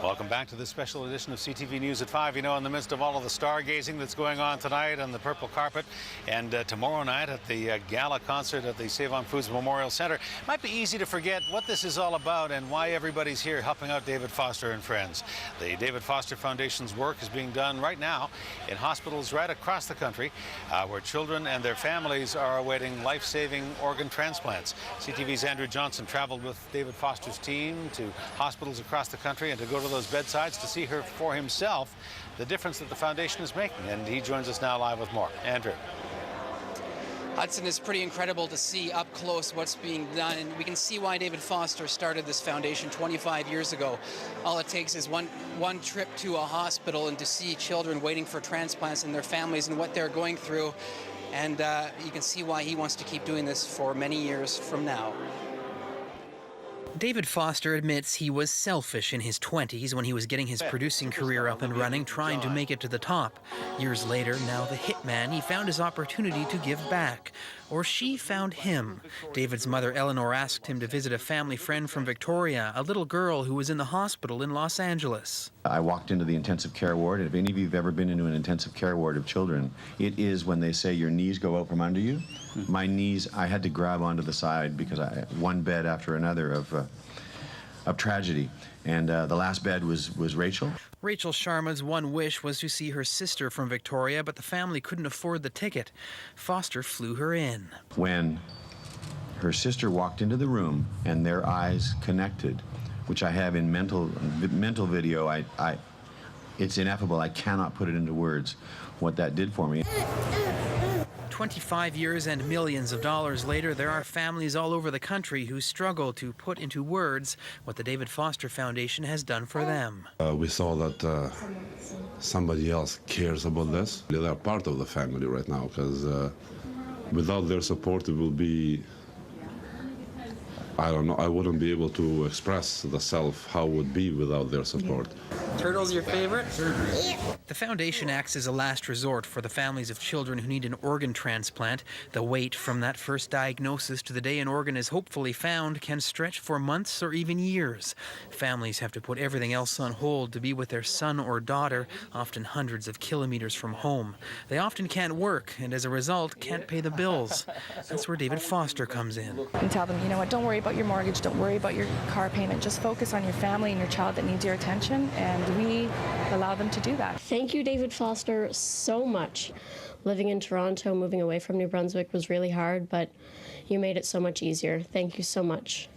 Welcome back to this special edition of CTV News at 5. You know, in the midst of all of the stargazing that's going on tonight on the purple carpet and tomorrow night at the gala concert at the Save-On-Foods Memorial Center, it might be easy to forget what this is all about and why everybody's here helping out David Foster and friends. The David Foster Foundation's work is being done right now in hospitals right across the country where children and their families are awaiting life-saving organ transplants. CTV's Andrew Johnson traveled with David Foster's team to hospitals across the country and to go to those bedsides to see her for himself the difference that the foundation is making. And he joins us now live with more. Andrew. Hudson, is pretty incredible to see up close what's being done, and we can see why David Foster started this foundation 25 years ago. All it takes is one trip to a hospital and to see children waiting for transplants and their families and what they're going through, and you can see why he wants to keep doing this for many years from now. David Foster admits he was selfish in his 20s when he was getting his producing career up and running, trying to make it to the top. Years later, now the hitman, he found his opportunity to give back. Or she found him. David's mother, Eleanor, asked him to visit a family friend from Victoria, a little girl who was in the hospital in Los Angeles. I walked into the intensive care ward. If any of you have ever been into an intensive care ward of children, it is when they say your knees go out from under you. My knees, I had to grab onto the side because one bed after another of tragedy. And the last bed was Rachel. Rachel Sharma's one wish was to see her sister from Victoria, but the family couldn't afford the ticket. Foster flew her in. When her sister walked into the room and their eyes connected, which I have in mental video, it's ineffable. I cannot put it into words what that did for me. 25 years and millions of dollars later, there are families all over the country who struggle to put into words what the David Foster Foundation has done for them. We saw that somebody else cares about this. They are part of the family right now, because without their support, it will be, I don't know, I wouldn't be able to express the self how it would be without their support. Turtle's your favorite? Yeah. The foundation acts as a last resort for the families of children who need an organ transplant. The wait from that first diagnosis to the day an organ is hopefully found can stretch for months or even years. Families have to put everything else on hold to be with their son or daughter, often hundreds of kilometers from home. They often can't work and as a result can't pay the bills. That's where David Foster comes in. And tell them, you know what, don't worry about your mortgage, don't worry about your car payment, just focus on your family and your child that needs your attention, and we allow them to do that. Thank you, David Foster, so much. Living in Toronto, moving away from New Brunswick was really hard, but you made it so much easier. Thank you so much.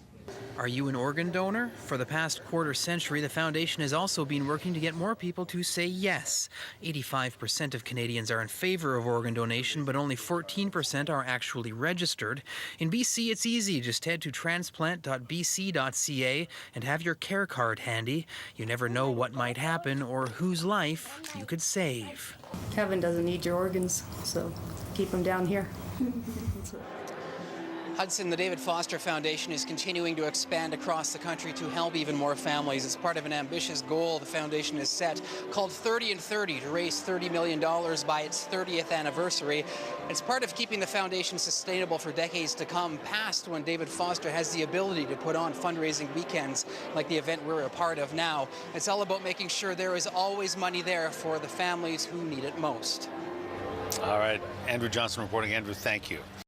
Are you an organ donor? For the past quarter century, the foundation has also been working to get more people to say yes. 85% of Canadians are in favor of organ donation, but only 14% are actually registered. In BC, it's easy. Just head to transplant.bc.ca and have your care card handy. You never know what might happen or whose life you could save. Kevin doesn't need your organs, so keep him down here. Hudson, the David Foster Foundation is continuing to expand across the country to help even more families. It's part of an ambitious goal the foundation has set called 30 and 30 to raise $30 million by its 30th anniversary. It's part of keeping the foundation sustainable for decades to come, past when David Foster has the ability to put on fundraising weekends like the event we're a part of now. It's all about making sure there is always money there for the families who need it most. All right, Andrew Johnson reporting. Andrew, thank you.